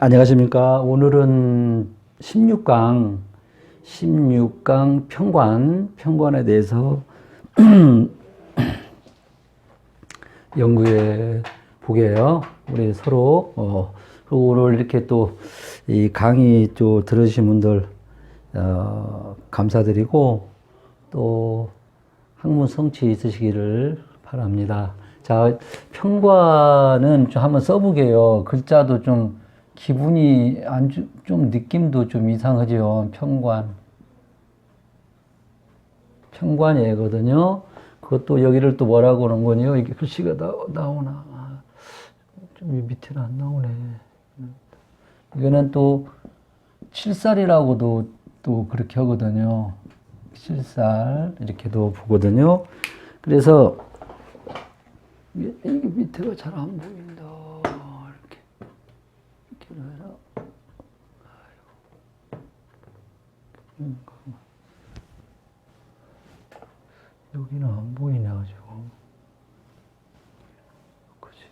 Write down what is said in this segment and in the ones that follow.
안녕하십니까. 오늘은 16강 평관에 대해서 연구해 보게요. 우리 서로, 그리고 오늘 이렇게 또 이 강의 또 들으신 분들, 감사드리고, 또 학문 성취 있으시기를 바랍니다. 자, 평관은 좀 한번 써보게요. 글자도 좀 기분이 좀 느낌도 좀 이상하죠. 평관이거든요. 그것도 여기를 또 뭐라고 하는 거냐. 이게 글씨가 나오나. 좀 밑에는 안 나오네. 이거는 또 칠살이라고도 또 그렇게 하거든요. 칠살 이렇게도 보거든요. 그래서 이게 밑에가 잘 안 보인다. 이렇게 해라. 여기는 안 보이네 가지고. 그치.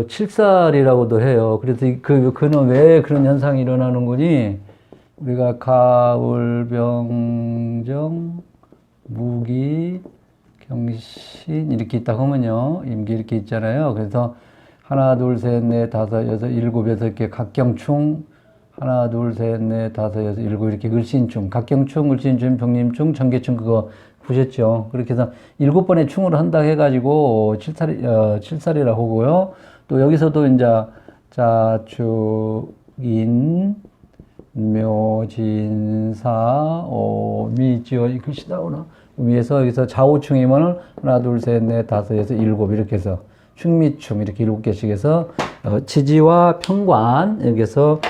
칠살이라고도 해요. 그래서 그는 왜 그런 현상이 일어나는 거니? 우리가 가을, 병정, 무기, 경신 이렇게 있다고 하면요. 임기 이렇게 있잖아요. 그래서 하나, 둘, 셋, 넷, 다섯, 여섯, 일곱, 여섯 개 각경충 하나, 둘, 셋, 넷, 다섯, 여섯, 일곱 이렇게 을신충, 각경충, 을신충, 병림충, 정계충 그거 보셨죠? 그렇게 해서 7번의 충을 한다 해가지고 칠살이라고 하고요. 또 여기서도 이제 자축인 묘진사 오미지어 이 글씨 나오나? 위에서 여기서 좌우충이면 하나, 둘, 셋, 넷, 다섯, 여섯, 일곱 이렇게 해서 충미충 이렇게 7개씩 해서 지지와 평관 여기서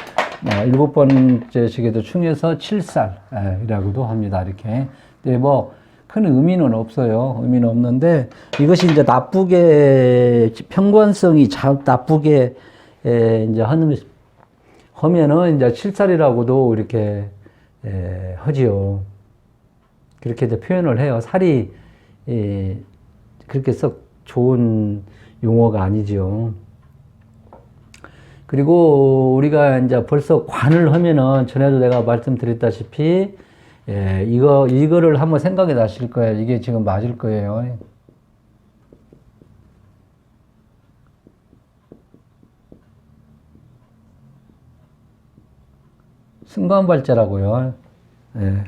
7번째 시계도 충에서 칠살이라고도 합니다. 이렇게. 근데 뭐 큰 의미는 없어요. 의미는 없는데 이것이 이제 나쁘게 평관성이 나쁘게 이제 하면은 이제 칠살이라고도 이렇게 하지요. 그렇게 이제 표현을 해요. 살이 그렇게 썩 좋은 용어가 아니죠. 그리고 우리가 이제 벌써 관을 하면은 전에도 내가 말씀드렸다시피 이거를 한번 생각해 나실 거예요. 이게 지금 맞을 거예요. 승관발자라고요. 예.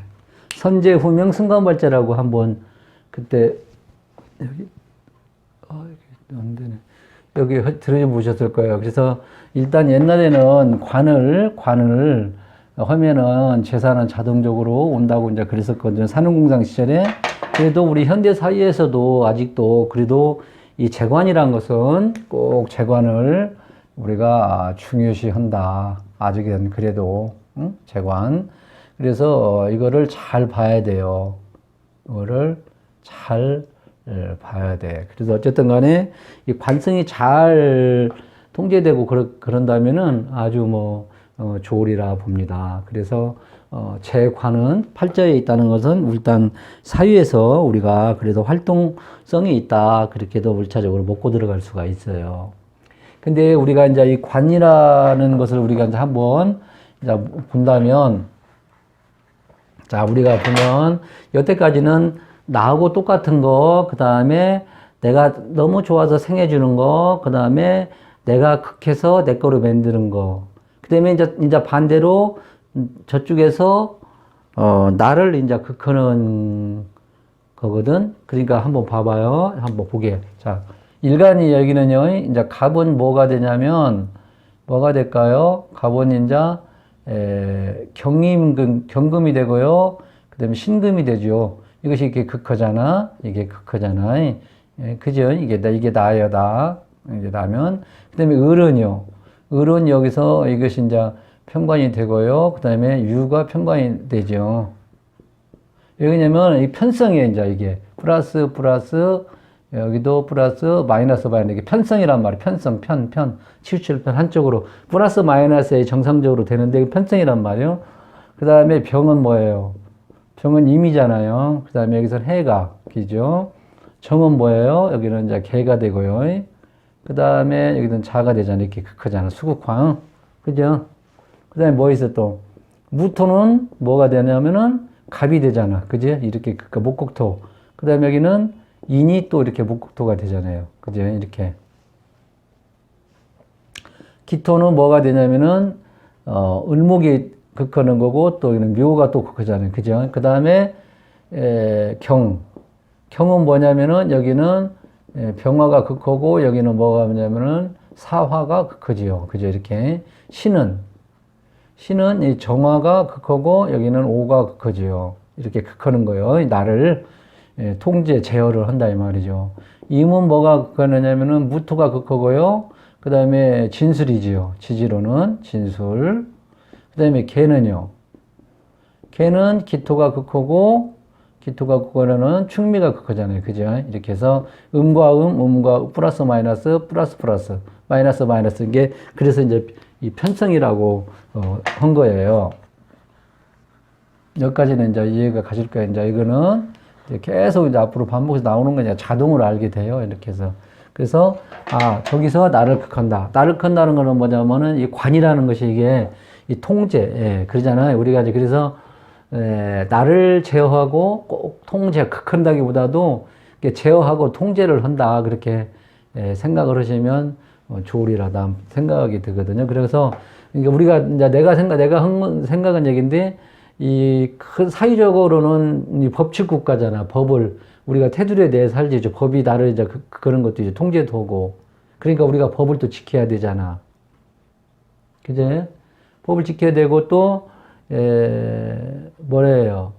선제 후명 승관발자라고 한번 그때 여기 이게 안 되네. 여기 들어보셨을 거예요. 그래서 일단 옛날에는 관을 하면은 재산은 자동적으로 온다고 이제 그랬었거든요. 산업공장 시절에. 그래도 우리 현대 사회에서도 아직도 그래도 이 재관이란 것은 꼭 재관을 우리가 중요시 한다. 아직은 그래도, 재관. 그래서 이거를 잘 봐야 돼요. 이거를 잘 봐야 돼. 그래서 어쨌든 간에 이 관성이 잘 통제되고 그런다면은 아주 좋으리라 봅니다. 그래서 제 관은 팔자에 있다는 것은 일단 사유에서 우리가 그래도 활동성이 있다. 그렇게도 일차적으로 먹고 들어갈 수가 있어요. 근데 우리가 이제 이 관이라는 것을 우리가 이제 한번 이제 본다면, 자, 우리가 보면 여태까지는 나하고 똑같은 거, 그 다음에 내가 너무 좋아서 생해주는 거, 그 다음에 내가 극해서 내 거로 만드는 거. 그 다음에 이제 반대로 저쪽에서, 나를 이제 극하는 거거든. 그러니까 한번 봐봐요. 한번 보게. 자, 일간이 여기는요, 이제 갑은 뭐가 되냐면, 뭐가 될까요? 갑은 이제, 경금이 되고요. 그 다음에 신금이 되죠. 이것이 이렇게 극하잖아. 이게 극하잖아. 그죠? 이게 나예요, 나. 이제 나면. 그 다음에 을은요. 을은 여기서 이것이 이제 편관이 되고요. 그 다음에 유가 편관이 되죠. 왜냐면 이 편성이에요, 이제 이게. 플러스, 여기도 플러스, 마이너스, 이게 편성이란 말이에요. 편성, 치우칠 편 한쪽으로. 플러스, 마이너스에 정상적으로 되는데 이게 편성이란 말이에요. 그 다음에 병은 뭐예요? 병은 임이잖아요. 그 다음에 여기서 해가, 기죠. 정은 뭐예요? 여기는 이제 개가 되고요. 그 다음에 여기는 자가 되잖아. 이렇게 크잖아. 수국황. 그죠? 그 다음에 뭐 있어 또? 무토는 뭐가 되냐면은 갑이 되잖아. 그지? 이렇게 목국토. 그 다음에 여기는 인이 또 이렇게 목국토가 되잖아요. 그죠? 이렇게. 기토는 뭐가 되냐면은, 을목이 극하는 거고, 또 여기는 묘가 또 극하잖아요. 그죠? 그 다음에, 경은 뭐냐면은, 여기는 병화가 극하고, 여기는 뭐가 뭐냐면은, 사화가 극하지요. 그죠? 이렇게. 신은 이 정화가 극하고, 여기는 오가 극하지요. 이렇게 극하는 거예요. 나를 통제, 제어를 한다, 이 말이죠. 임은 뭐가 극하느냐면은, 무토가 극하고요. 그 다음에 진술이지요. 지지로는 진술. 그 다음에 개는요. 개는 기토가 극하고, 기토가 극하는 충미가 극하잖아요. 그죠? 이렇게 해서 음과 음과 플러스 마이너스, 플러스 플러스, 마이너스 마이너스. 이게 그래서 이제 이 편성이라고 한 거예요. 여기까지는 이제 이해가 가실 거예요. 이제 이거는 이제 계속 이제 앞으로 반복해서 나오는 거 이제 자동으로 알게 돼요. 이렇게 해서. 그래서, 저기서 나를 극한다. 나를 극한다는 거는 뭐냐면은 이 관이라는 것이 이게 이 통제, 그러잖아요. 우리가 이제 그래서, 나를 제어하고 꼭 통제, 극한다기보다도 제어하고 통제를 한다. 그렇게, 생각을 하시면 좋으리라. 난 생각이 들거든요. 그래서, 우리가 이제 내가 생각한 얘기인데, 큰 사회적으로는 이 법칙 국가잖아. 법을 우리가 테두리에 내에 살지. 법이 나를 이제 그런 것도 이제 통제도 하고. 그러니까 우리가 법을 또 지켜야 되잖아. 그제? 법을 지켜야 되고 또, 뭐래요?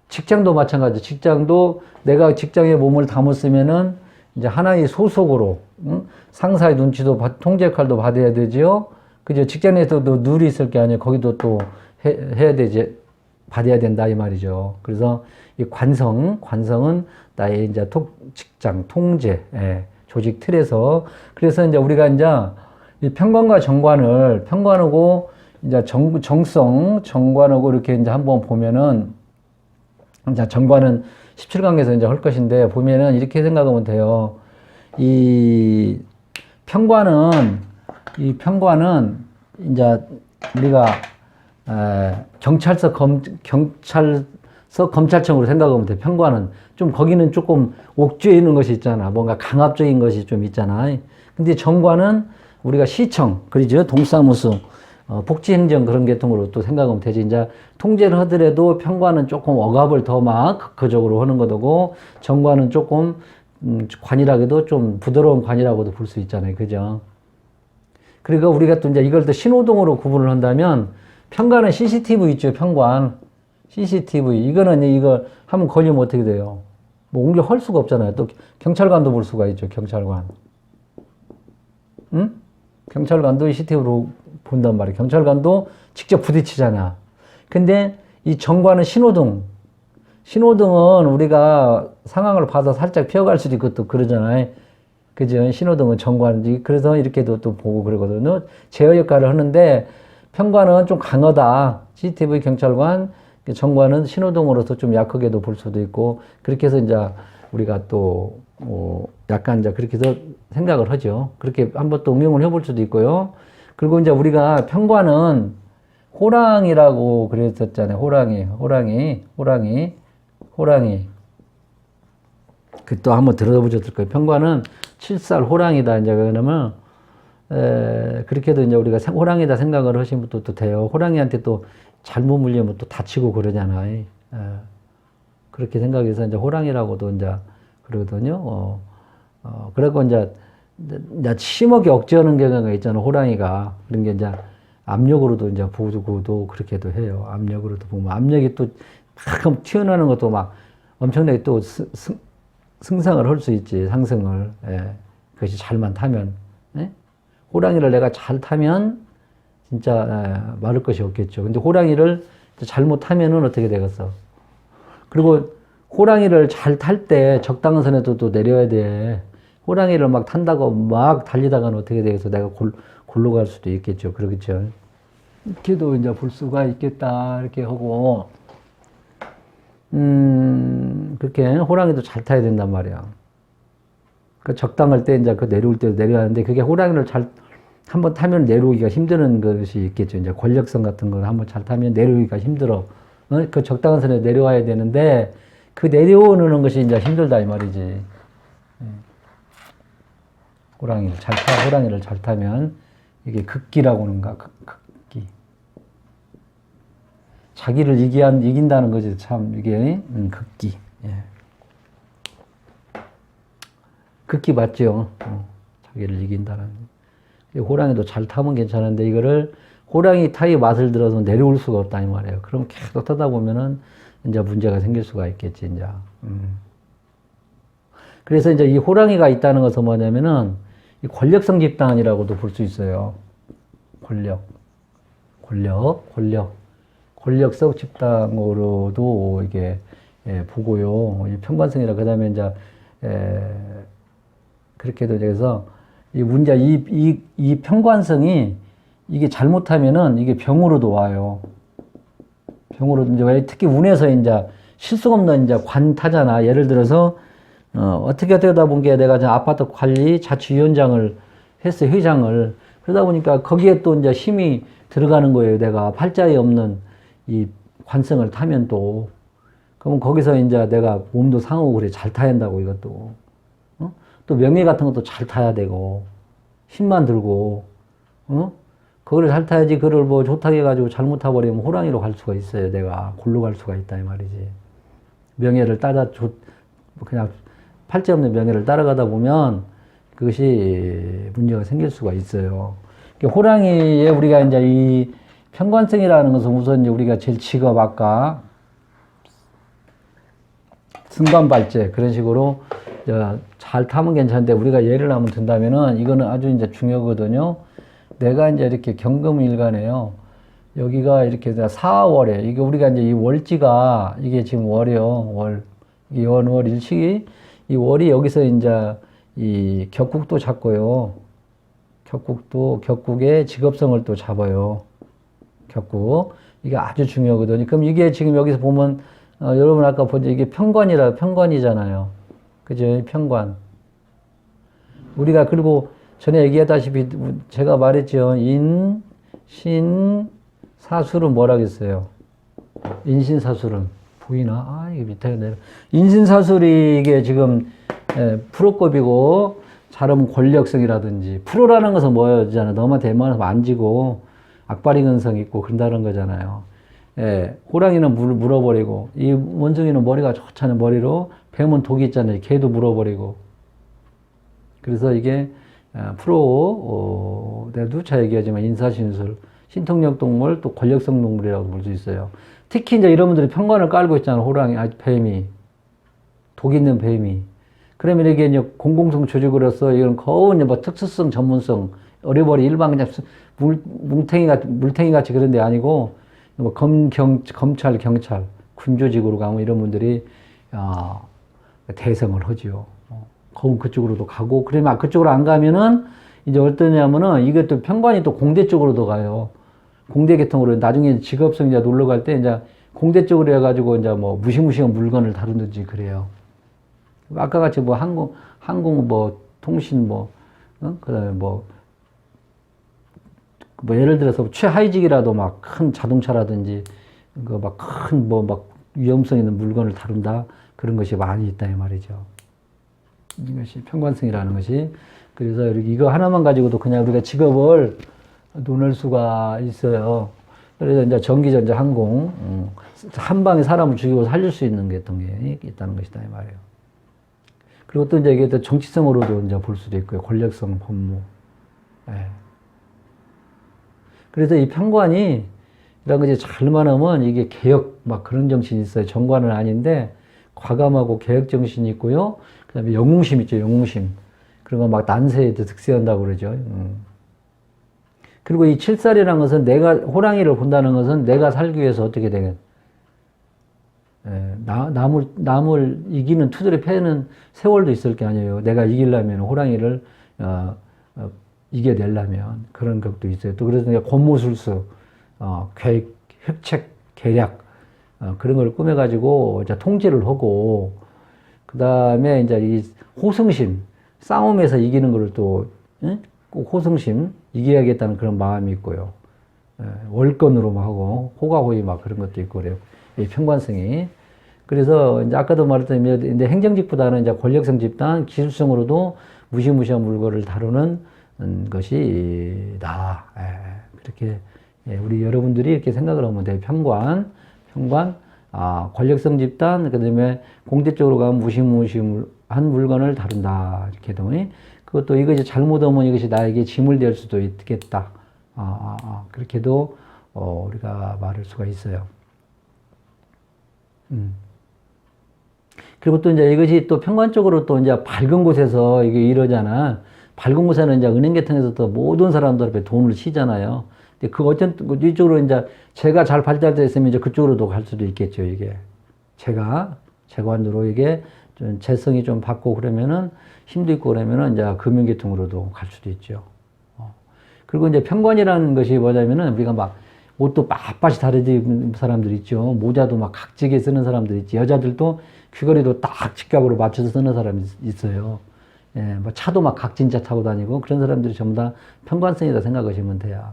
직장도 마찬가지. 직장도 내가 직장에 몸을 담았으면은 이제 하나의 소속으로, 응? 상사의 눈치도 통제 역할도 받아야 되지요. 그죠? 직장에서도 룰이 있을 게 아니에요. 거기도 또 해야 되지. 받아야 된다, 이 말이죠. 그래서 이 관성은 나의 이제 직장, 통제, 조직 틀에서. 그래서 이제 우리가 이제 이 편관과 편관하고 이제 정관하고 이렇게 이제 한번 보면은, 이제 정관은 17강에서 이제 할 것인데, 보면은 이렇게 생각하면 돼요. 이 편관은 이제 우리가 경찰서 검찰청으로 생각하면 돼. 편관은 좀 거기는 조금 옥죄에 있는 것이 있잖아. 뭔가 강압적인 것이 좀 있잖아. 근데 정관은 우리가 시청, 그러죠. 동사무소, 복지행정 그런 계통으로 또 생각하면 되지. 이제 통제를 하더라도 편관은 조금 억압을 더 막 극적으로 하는 거고, 정관은 조금 관이라고도 좀 부드러운 관이라고도 볼 수 있잖아요. 그죠? 그리고 우리가 또 이제 이걸 또 신호등으로 구분을 한다면, 편관은 CCTV 있죠, 편관. CCTV. 이거는 이거 하면 걸리면 어떻게 돼요? 뭐 옮겨 수가 없잖아요. 또 경찰관도 볼 수가 있죠, 경찰관. 응? 경찰관도 CCTV로 본단 말이에요. 경찰관도 직접 부딪히잖아. 근데 이 정관은 신호등. 신호등은 우리가 상황을 봐서 살짝 피어갈 수도 있고 또 그러잖아요. 그죠? 신호등은 정관이지. 그래서 이렇게도 또 보고 그러거든요. 제어 역할을 하는데, 편관은 좀 강하다. CCTV 경찰관, 정관은 신호등으로서 좀 약하게도 볼 수도 있고, 그렇게 해서 이제 우리가 또, 약간 이제 그렇게 해서 생각을 하죠. 그렇게 한번 또 응용을 해볼 수도 있고요. 그리고 이제 우리가 편관은 호랑이라고 그랬었잖아요. 호랑이. 그 또 한번 들어보셨을 거예요. 편관은 7살 호랑이다. 이제 그러면, 그렇게 해도 이제 우리가 호랑이다 생각을 하시는 분도 또 돼요. 호랑이한테 또 잘못 물리면 또 다치고 그러잖아요. 그렇게 생각해서 이제 호랑이라고도 이제 그러거든요. 그리고 이제 심하게 억제하는 경우가 있잖아, 호랑이가. 그런 게 이제 압력으로도 이제 보고도 그렇게도 해요. 압력으로도 보면. 압력이 또 막 튀어나오는 것도 막 엄청나게 또 승상을 할 수 있지, 상승을. 그것이 잘만 타면. 호랑이를 내가 잘 타면 진짜 말할 것이 없겠죠. 근데 호랑이를 잘못 타면은 어떻게 되겠어? 그리고 호랑이를 잘 탈 때 적당한 선에도 또 내려야 돼. 호랑이를 막 탄다고 막 달리다가는 어떻게 되겠어? 내가 골로 갈 수도 있겠죠. 그러겠죠. 이렇게도 이제 볼 수가 있겠다. 이렇게 하고. 그렇게 호랑이도 잘 타야 된단 말이야. 그 적당할 때 이제 그 내려올 때도 내려가는데 그게 호랑이를 잘 한번 타면 내려오기가 힘드는 것이 있겠죠. 이제 권력성 같은 걸 한번 잘 타면 내려오기가 힘들어. 그 적당한 선에 내려와야 되는데 그 내려오는 것이 이제 힘들다 이 말이지. 호랑이를 잘 타면 이게 극기라고 하는가 극기. 자기를 이긴다는 거지 참 이게 극기. 예. 극기 맞죠? 자기를 이긴다는. 호랑이도 잘 타면 괜찮은데 이거를 호랑이 타의 맛을 들어서 내려올 수가 없다 이 말이에요. 그럼 계속 타다 보면은 이제 문제가 생길 수가 있겠지 이제. 그래서 이제 이 호랑이가 있다는 것은 뭐냐면은 이 권력성 집단이라고도 볼 수 있어요. 권력성 집단으로도 이게 보고요. 이 편관성이라 그다음에 이제 그렇게도 돼서 이 문제 이 편관성이 이게 잘못하면은 이게 병으로도 와요. 병으로 이제 왜 특히 운에서 이제 실속 없는 이제 관타잖아. 예를 들어서 어떻게 하다 본 게 내가 아파트 관리 자치위원장을 했어 회장을 그러다 보니까 거기에 또 이제 힘이 들어가는 거예요. 내가 팔자에 없는 이 관성을 타면 또 그러면 거기서 이제 내가 몸도 상하고 그래 잘 타야 한다고 이것도 또 명예 같은 것도 잘 타야 되고 힘만 들고 그걸 잘 타야지 그걸 뭐 좋다고 해가지고 잘못 타버리면 호랑이로 갈 수가 있어요. 내가 골로 갈 수가 있다 이 말이지. 명예를 그냥 팔자 없는 명예를 따라가다 보면 그것이 문제가 생길 수가 있어요. 호랑이에 우리가 이제 이 편관성이라는 것은 우선 이제 우리가 제일 직업 아까 승관발제 그런 식으로 잘 타면 괜찮은데 우리가 예를 한번 든다면은 이거는 아주 이제 중요하거든요. 내가 이제 이렇게 경금일간에요. 여기가 이렇게 4월에 이게 우리가 이제 이 월지가 이게 지금 월이요. 이 연월 일식이 이 월이 여기서 이제 이 격국도 잡고요. 격국의 직업성을 또 잡아요. 격국. 이게 아주 중요하거든요. 그럼 이게 지금 여기서 보면 여러분 아까 보죠. 이게 편관이잖아요. 그죠? 편관. 우리가 그리고 전에 얘기했다시피 제가 말했죠. 인신사술은 뭐라겠어요? 인신사술은 보이나? 이게 밑에 내려. 인신사술이 이게 지금 프로급이고 잘하면 권력성이라든지 프로라는 것은 뭐였잖아. 너한테 웬만해서 만지고 악바리 근성 있고 그런다는 거잖아요. 호랑이는 물어버리고 이 원숭이는 머리가 좋잖아요. 머리로 뱀은 독이 있잖아요. 개도 물어버리고 그래서 이게 내가 누차 얘기하지만 인사신술 신통력 동물 또 권력성 동물이라고 볼 수 있어요. 특히 이제 이런 분들이 편관을 깔고 있잖아요. 호랑이, 뱀이 독 있는 뱀이 그러면 이게 이제 공공성 조직으로서 이건 거의 뭐 특수성 전문성 어리버리 일반 그냥 물탱이 같이 그런 데 아니고 뭐 검찰 경찰 군조직으로 가면 이런 분들이 대성을 하지요. 거운 그쪽으로도 가고 그러면 그쪽으로 안 가면은 이제 어떠냐면은 이게 또 편관이 또 공대 쪽으로도 가요. 공대 계통으로 나중에 직업성 이제 놀러 갈 때 이제 공대 쪽으로 해가지고 이제 뭐 무시무시한 물건을 다루든지 그래요. 아까 같이 뭐 항공 뭐 통신 그다음에 뭐 예를 들어서 최하위직이라도 막 큰 자동차라든지 그 막 큰 막 위험성 있는 물건을 다룬다 그런 것이 많이 있다 이 말이죠. 이것이 편관성이라는 것이 그래서 이거 하나만 가지고도 그냥 우리가 직업을 논할 수가 있어요. 그래서 이제 전기전자 항공 한 방에 사람을 죽이고 살릴 수 있는 게 어떤 게 있다는 것이다 이 말이에요. 그리고 또 이제 이게 또 정치성으로도 이제 볼 수도 있고요. 권력성 법무. 그래서 이 편관이 이런 것이 잘만 하면 이게 개혁 막 그런 정신이 있어요. 정관은 아닌데 과감하고 개혁 정신이 있고요. 그다음에 영웅심 있죠. 영웅심. 그런 거 막 난세에도 득세한다고 그러죠. 그리고 이 칠살이라는 것은 호랑이를 본다는 것은 내가 살기 위해서 어떻게 되겠 남을 이기는 투들이 패는 세월도 있을 게 아니에요. 내가 이기려면 호랑이를 이겨내려면 그런 것도 있어요. 또 그래서 권모술수, 계획, 획책, 계략 그런 걸 꾸며가지고 이제 통제를 하고, 그 다음에 이제 이 호승심, 싸움에서 이기는 거를 또, 응? 꼭 호승심, 이겨야겠다는 그런 마음이 있고요. 월권으로 막 하고, 호가호위 막 그런 것도 있고 그래요. 이 편관성이. 그래서 이제 아까도 말했던 이제 행정직보다는 이제 권력성 집단, 기술성으로도 무시무시한 물건을 다루는 것이다. 그렇게 우리 여러분들이 이렇게 생각을 하면 돼요. 편관, 권력성 집단, 그 다음에 공대 쪽으로 가면 무시무시한 물건을 다룬다. 이렇게 되면 그것도 이것이 잘못하면 이것이 나에게 짐을 될 수도 있겠다. 그렇게도 우리가 말할 수가 있어요. 그리고 또 이제 이것이 또 편관적으로 또 이제 밝은 곳에서 이게 이러잖아. 밝은 곳에는 이제 은행 계통에서 또 모든 사람들 앞에 돈을 치잖아요. 근데 그 어쨌든 이쪽으로 이제 제가 잘 발달되어 있으면 이제 그쪽으로도 갈 수도 있겠죠, 이게. 재관으로 이게 좀 재성이 좀 받고 그러면은 힘도 있고 그러면은 이제 금융계통으로도 갈 수도 있죠. 그리고 이제 편관이라는 것이 뭐냐면은 우리가 막 옷도 빳빳이 다르는 사람들 있죠. 모자도 막 각지게 쓰는 사람들 있지. 여자들도 귀걸이도 딱 직각으로 맞춰서 쓰는 사람이 있어요. 예, 뭐 차도 막 각진차 타고 다니고 그런 사람들이 전부 다 편관성이다 생각하시면 돼요.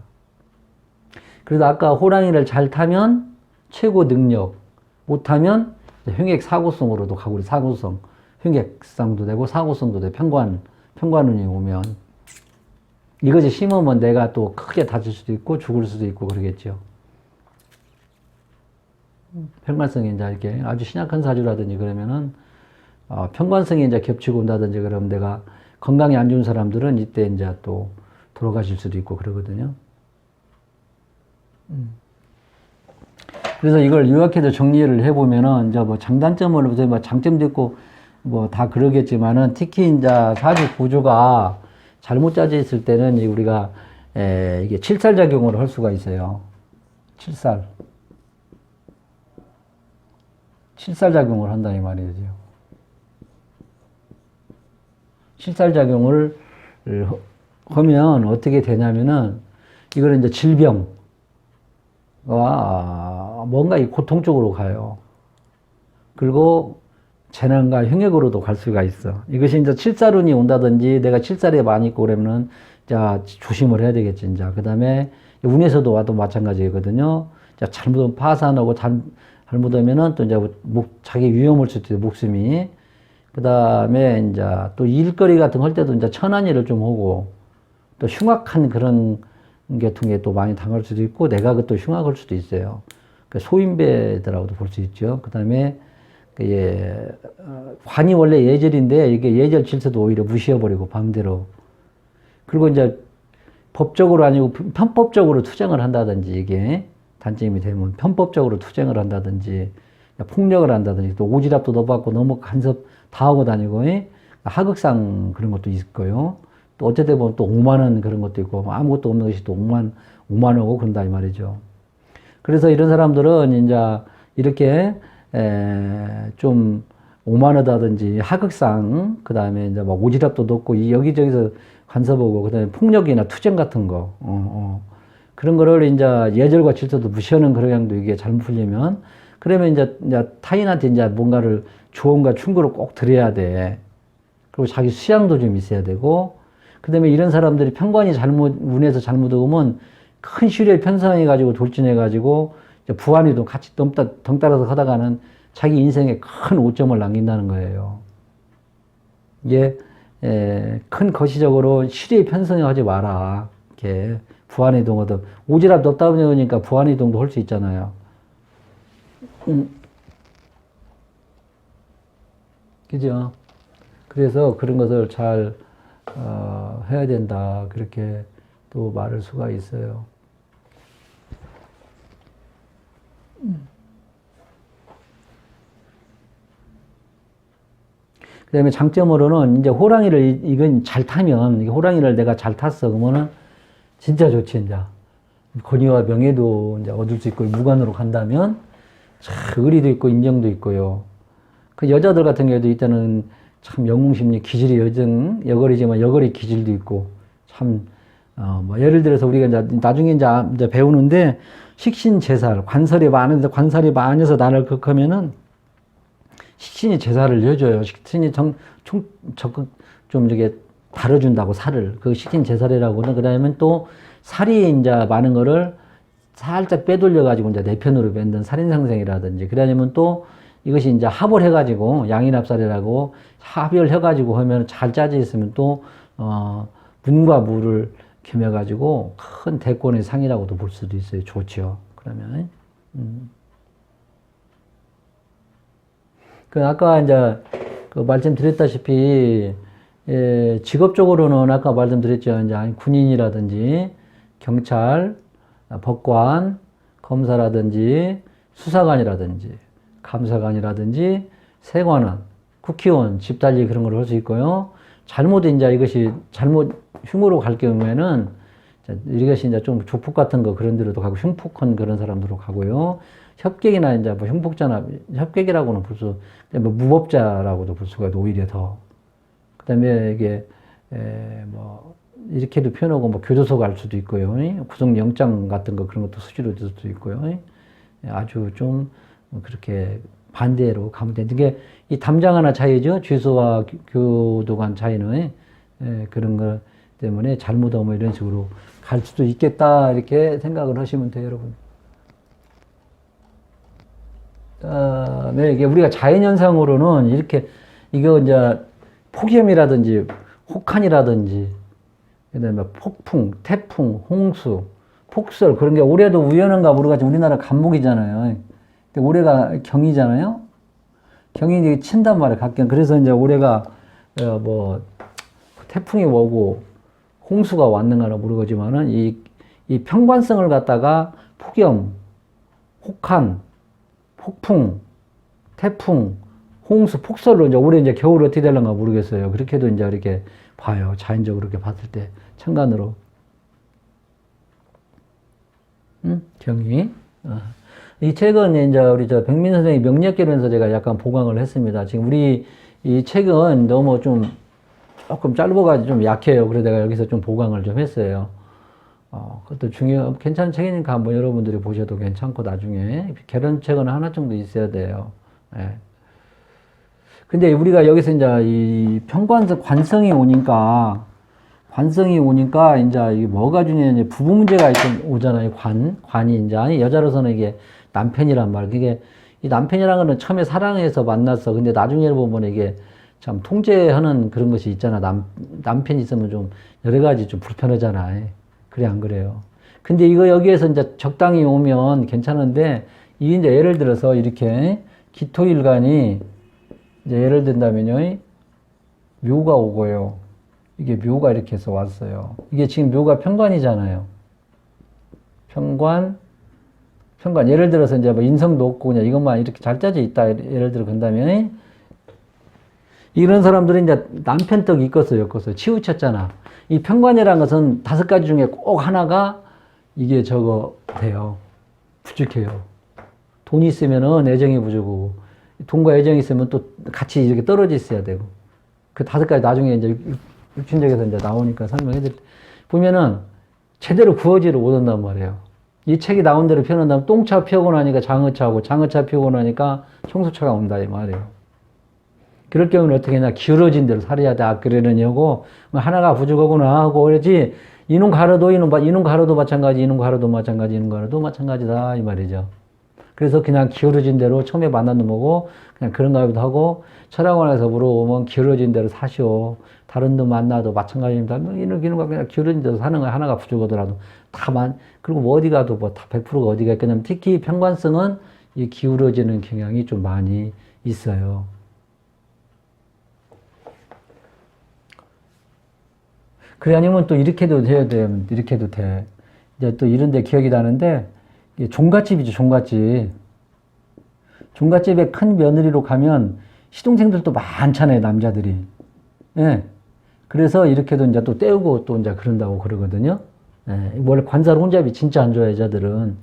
그래서 아까 호랑이를 잘 타면 최고 능력, 못 타면 흉액 사고성으로도 가고, 사고성, 흉액성도 되고 사고성도 돼. 편관운이 오면. 이것이 심으면 내가 또 크게 다칠 수도 있고 죽을 수도 있고 그러겠죠. 편관성이 이제 이렇게 아주 신약한 사주라든지 그러면은, 편관성이 이제 겹치고 온다든지 그러면 내가 건강이 안 좋은 사람들은 이때 이제 또 돌아가실 수도 있고 그러거든요. 그래서 이걸 요약해서 정리를 해보면은 이제 뭐 장단점을 뭐 장점도 있고 뭐 다 그러겠지만은 특히 이제 사주 구조가 잘못 짜져 있을 때는 우리가 이게 칠살작용을 할 수가 있어요. 칠살작용을 한다 이 말이죠. 칠살작용을 하면 어떻게 되냐면은 이거는 이제 질병과 뭔가 이 고통 쪽으로 가요. 그리고 재난과 흉액으로도 갈 수가 있어. 이것이 이제 칠살운이 온다든지 내가 칠살에 많이 있고 그러면은 자 조심을 해야 되겠지. 이제 그 다음에 운에서도 와도 마찬가지거든요. 자 잘못하면 파산하고 잘못하면은 또 이제 자기 위험할 수도 있어 목숨이. 그 다음에 이제 또 일거리 같은 거 할 때도 이제 천한 일을 좀 하고 또 흉악한 그런 계통에 또 많이 당할 수도 있고 내가 그것도 흉악할 수도 있어요. 그 소인배들하고도 볼 수 있죠. 그 다음에 관이 원래 예절인데 이게 예절 질서도 오히려 무시해버리고 밤대로. 그리고 이제 법적으로 아니고 편법적으로 투쟁을 한다든지 이게 단점이 되면 편법적으로 투쟁을 한다든지 폭력을 한다든지 또 오지랖도 넣어받고 너무 간섭 다 하고 다니고 하극상 그런 것도 있고요. 또 어쨌든 보면 또 오만한 그런 것도 있고 아무것도 없는 것이 또 오만하고 그런다 이 말이죠. 그래서 이런 사람들은 이제 이렇게 좀 오만하다든지 하극상, 그 다음에 이제 막 오지랖도 높고 여기저기서 간섭하고, 그 다음에 폭력이나 투쟁 같은 거, 그런 거를 이제 예절과 질서도 무시하는 그런 경향도 이게 잘못 풀리면, 그러면 이제 타인한테 이제 뭔가를 조언과 충고를 꼭 드려야 돼. 그리고 자기 수양도 좀 있어야 되고, 그 다음에 이런 사람들이 편관이 운에서 잘못 오면 큰 시류에 편성해가지고 돌진해가지고, 부안이도 같이 덩따라서 하다가는 자기 인생에 큰 오점을 남긴다는 거예요. 이게 큰 거시적으로 시리에 편성하지 마라. 이렇게 부안이동하든 오지랖 없다 보니까 부안이동도 할 수 있잖아요. 그죠? 그래서 그런 것을 잘 해야 된다. 그렇게 또 말할 수가 있어요. 그 다음에 장점으로는 이제 호랑이를 이건 잘 타면, 호랑이를 내가 잘 탔어. 그러면은 진짜 좋지, 이제. 권위와 명예도 이제 얻을 수 있고, 무관으로 간다면, 참, 의리도 있고, 인정도 있고요. 그 여자들 같은 경우도 이때는 참 영웅심리, 기질이 여거리지만 여거리 기질도 있고, 참, 뭐 예를 들어서 우리가 이제 나중에 이제 배우는데 식신제살, 관살이 많은데 관살이 많아서 난을 극하면은 식신이 제사를 해줘요. 식신이 적극 좀 이렇게 다뤄준다고 살을. 그 식신제살이라고는. 그 다음에 또 살이 이제 많은 거를 살짝 빼돌려가지고 이제 내 편으로 만든 살인상생이라든지. 그 다음에 또 이것이 이제 합을 해가지고 양인합살이라고 합을 해가지고 하면 잘 짜져 있으면 또, 문과 무를 겸해가지고 큰 대권의 상이라고도 볼 수도 있어요. 좋죠. 그러면, 그 아까 이제 그 말씀드렸다시피 예, 직업적으로는 아까 말씀드렸죠. 이제 군인이라든지 경찰, 법관, 검사라든지 수사관이라든지 감사관이라든지 세관원, 국회의원, 집달리 그런 걸 할 수 있고요. 잘못 이제 이것이 잘못 흉으로 갈 경우에는 이것이 이제 좀 조폭 같은 거 그런 데로도 가고 흉폭한 그런 사람들로 가고요. 협객이나 이제 뭐 흉폭자나 협객이라고는 볼 수, 뭐 무법자라고도 볼 수가 있고 오히려 더. 그다음에 이게 뭐 이렇게도 표현하고 뭐 교도소 갈 수도 있고요. 구속영장 같은 거 그런 것도 수시로 줄 수도 있고요. 아주 좀 그렇게 반대로 가면 되는 게 이 담장 하나 차이죠. 죄수와 교도관 차이는 그런 거 때문에 잘못하면 뭐 이런 식으로 갈 수도 있겠다 이렇게 생각을 하시면 돼요, 여러분. 네, 이게 우리가 자연현상으로는 이렇게, 이거 이제 폭염이라든지, 혹한이라든지, 그 다음에 폭풍, 태풍, 홍수, 폭설, 그런 게 올해도 우연한가 모르겠지만 우리나라 간목이잖아요. 근데 올해가 경이잖아요? 경이 친단 말이에요, 각경. 그래서 이제 올해가, 뭐, 태풍이 오고, 홍수가 왔는가는 모르겠지만은, 이 평관성을 갖다가 폭염, 혹한, 폭풍, 태풍, 홍수, 폭설로 이제 올해 이제 겨울 어떻게 될런가 모르겠어요. 그렇게도 이제 이렇게 봐요. 자연적으로 이렇게 봤을 때. 천간으로. 경이. 이 책은 이제 우리 백민 선생님 명리학개론에서 제가 약간 보강을 했습니다. 지금 우리 이 책은 너무 좀 조금 짧아가지고 좀 약해요. 그래서 내가 여기서 좀 보강을 좀 했어요. 그것도 괜찮은 책이니까 한번 여러분들이 보셔도 괜찮고, 나중에. 개론책은 하나 정도 있어야 돼요. 예. 근데 우리가 여기서 이제 이 관성이 오니까, 이제 이게 뭐가 중요하냐, 부부 문제가 오잖아요. 관이 이제. 아니, 여자로서는 이게 남편이란 말. 그게, 이 남편이라는 거는 처음에 사랑해서 만났어. 근데 나중에 보면 이게 참 통제하는 그런 것이 있잖아. 남편이 있으면 좀 여러 가지 좀 불편하잖아. 그래, 안 그래요? 근데 이거 여기에서 이제 적당히 오면 괜찮은데, 이게 이제 예를 들어서 이렇게 기토일간이 이제 예를 든다면요, 묘가 오고요. 이게 묘가 이렇게 해서 왔어요. 이게 지금 묘가 편관이잖아요. 편관. 예를 들어서 이제 뭐 인성도 없고 그냥 이것만 이렇게 잘 짜져 있다. 예를 들어 본다면, 이런 사람들은 이제 남편 떡 엮었어요. 치우쳤잖아. 이 편관이라는 것은 5가지 중에 꼭 하나가 이게 돼요. 부족해요. 돈이 있으면은 애정이 부족하고, 돈과 애정이 있으면 또 같이 이렇게 떨어져 있어야 되고. 그 5가지 나중에 이제 육신적에서 이제 나오니까 설명해드릴 때. 보면은 제대로 구워지를 못한단 말이에요. 이 책이 나온 대로 표현한다면 똥차 피우고 나니까 장어차고, 장어차 피우고 나니까 청소차가 온다, 이 말이에요. 그럴 경우는 어떻게 했냐, 기울어진 대로 살아야 돼. 그러느냐고, 하나가 부족하구나 하고, 그러지, 이놈 가로도 마찬가지, 이놈 가로도 마찬가지다, 이 말이죠. 그래서 그냥 기울어진 대로 처음에 만난 놈하고, 그냥 그런가 보기도 하고, 철학원에서 물어보면 기울어진 대로 사시오. 다른 놈 만나도 마찬가지입니다. 이놈과 그냥 기울어진 대로 사는 거야. 하나가 부족하더라도. 그리고 뭐 어디 가도 뭐 다 100%가 어디가 있겠냐면, 특히 편관성은 이 기울어지는 경향이 좀 많이 있어요. 그래, 아니면 또 이렇게도 해야 돼. 이렇게도 돼. 이제 또 이런 데 기억이 나는데, 종갓집이죠, 종갓집. 종갓집에 큰 며느리로 가면 시동생들도 많잖아요, 남자들이. 예. 그래서 이렇게도 이제 또 떼우고 또 이제 그런다고 그러거든요. 예. 원래 관살 혼잡이 진짜 안 좋아요, 여자들은.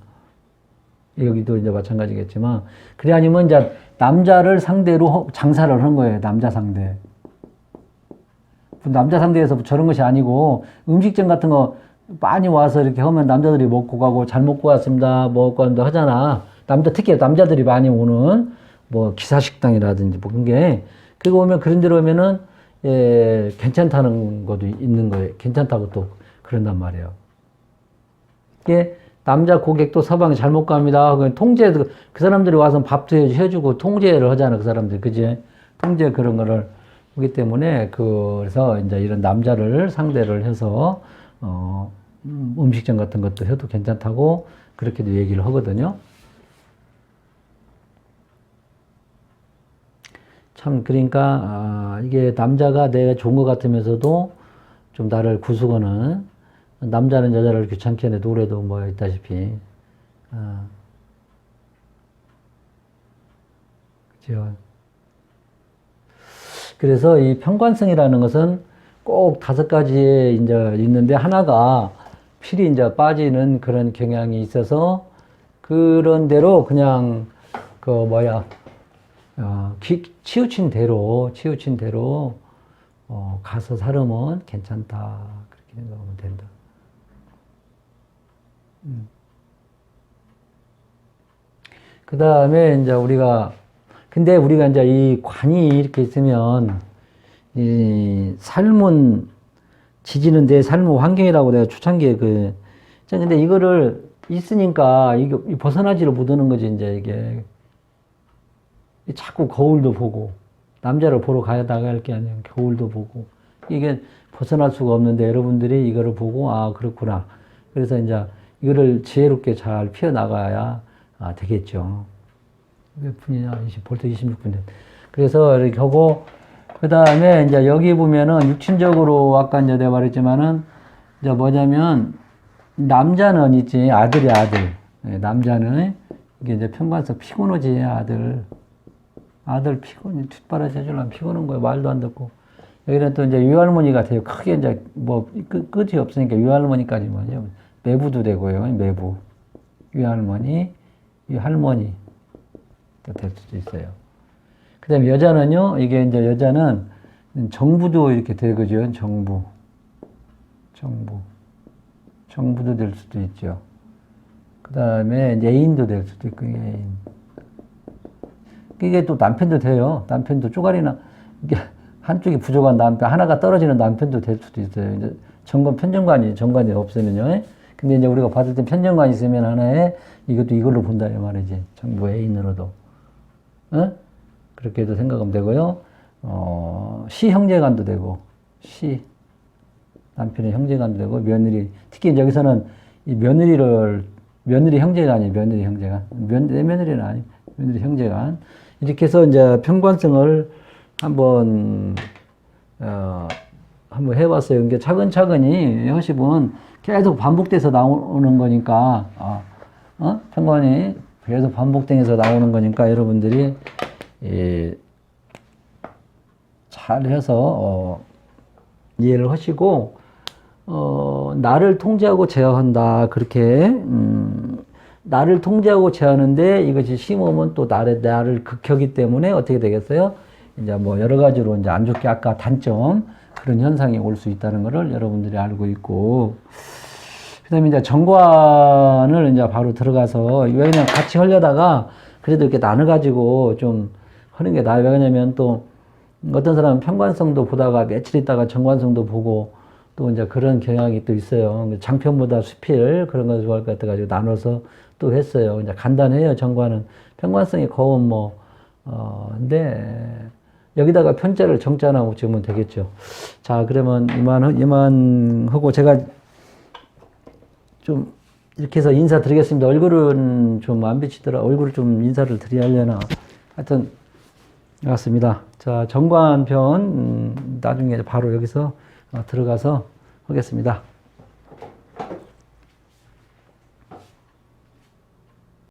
여기도 이제 마찬가지겠지만. 그래, 아니면 이제 남자를 상대로 장사를 하는 거예요, 남자 상대. 남자 상대에서 저런 것이 아니고, 음식점 같은 거, 많이 와서 이렇게 하면 남자들이 먹고 가고 잘 먹고 왔습니다. 먹고 간다 하잖아. 특히 남자들이 많이 오는 뭐 기사식당이라든지 뭐 그런 게 그거 오면 그런 데로 오면은 예, 괜찮다는 것도 있는 거예요. 괜찮다고 또 그런단 말이에요. 이게 남자 고객도 서방에 잘 먹고 갑니다. 통제도 그 사람들이 와서 밥도 해주고 통제를 하잖아. 그 사람들이 그지? 통제 그런 거를 하기 때문에 그래서 이제 이런 남자를 상대를 해서 음식점 같은 것도 해도 괜찮다고 그렇게도 얘기를 하거든요. 참 그러니까 이게 남자가 내가 좋은 것 같으면서도 좀 나를 구수거는 남자는 여자를 귀찮게 해 노래도 뭐 있다시피 그죠. 그래서 이 편관성이라는 것은 꼭 5가지에 이제 있는데 하나가 필이 이제 빠지는 그런 경향이 있어서 그런 대로 그냥 치우친 대로 가서 살으면 괜찮다 그렇게 생각하면 된다. 그 다음에 이제 근데 우리가 이제 이 관이 이렇게 있으면 이 삶은 지지는 내 삶의 환경이라고 내가 초창기에 근데 이거를 있으니까 이게 벗어나지를 못하는 거지 이제 이게 자꾸 거울도 보고 남자를 보러 가야 나갈 게 아니라 거울도 보고 이게 벗어날 수가 없는데 여러분들이 이거를 보고 그렇구나. 그래서 이제 이거를 지혜롭게 잘 피워나가야 되겠죠. 몇 분이냐? 벌써 26분. 그래서 이렇게 하고, 그 다음에 이제 여기 보면은 육친적으로 아까 이제 내가 말했지만은 이제 뭐냐면 남자는 있지, 아들. 네, 남자는 이게 이제 편관성 피곤하지, 아들 피곤이 뒷바라지 해주려면 피곤한 거예요. 말도 안 듣고. 여기는 또 이제 유할머니가 돼요. 크게 이제 뭐 끝이 없으니까 유할머니까지만요. 매부도 되고요. 매부. 유할머니. 또 될 수도 있어요. 그 다음에 여자는요, 이게 이제 여자는 정부도 이렇게 되거죠. 정부도 될 수도 있죠. 그 다음에 애인도 될 수도 있고, 애인. 이게 또 남편도 돼요. 남편도 쪼가리나, 이게 한쪽이 부족한 남편, 하나가 떨어지는 남편도 될 수도 있어요. 이제 정관이 없으면요. 근데 이제 우리가 받을 때 편정관이 있으면 하나에 이걸로 본다, 이 말이지. 정부 애인으로도. 그렇게도 생각하면 되고요. 형제간도 되고, 남편의 형제간도 되고, 며느리, 특히 여기서는 이 며느리 형제간이에요, 며느리 형제간. 내 며느리는 아니, 며느리 형제간. 이렇게 해서 이제 편관성을 한번 해봤어요. 이게 차근차근히 하시면 계속 반복돼서 나오는 거니까, 편관이 계속 반복돼서 나오는 거니까 여러분들이 잘 해서 이해를 하시고, 나를 통제하고 제어한다. 그렇게, 나를 통제하고 제어하는데 이것이 심으면 또 나를 극하기 때문에 어떻게 되겠어요? 이제 뭐 여러 가지로 이제 안 좋게 아까 단점, 그런 현상이 올 수 있다는 것을 여러분들이 알고 있고, 그 다음에 이제 정관을 이제 바로 들어가서, 왜 그냥 같이 하려다가 그래도 이렇게 나눠가지고 좀 하는 게 나아요. 왜냐면 또 어떤 사람은 편관성도 보다가 며칠 있다가 정관성도 보고 또 이제 그런 경향이 또 있어요. 장편보다 수필 그런 거 좋아할 것 같아가지고 나눠서 또 했어요. 이제 간단해요. 정관은. 편관성이 거운 근데 여기다가 편자를 정자나 붙이면 되겠죠. 자, 그러면 이만 하고 제가 좀 이렇게 해서 인사드리겠습니다. 얼굴은 좀 안 비치더라. 얼굴을 좀 인사를 드려야려나. 하여튼, 맞습니다. 자, 정관편, 나중에 바로 여기서 들어가서 하겠습니다.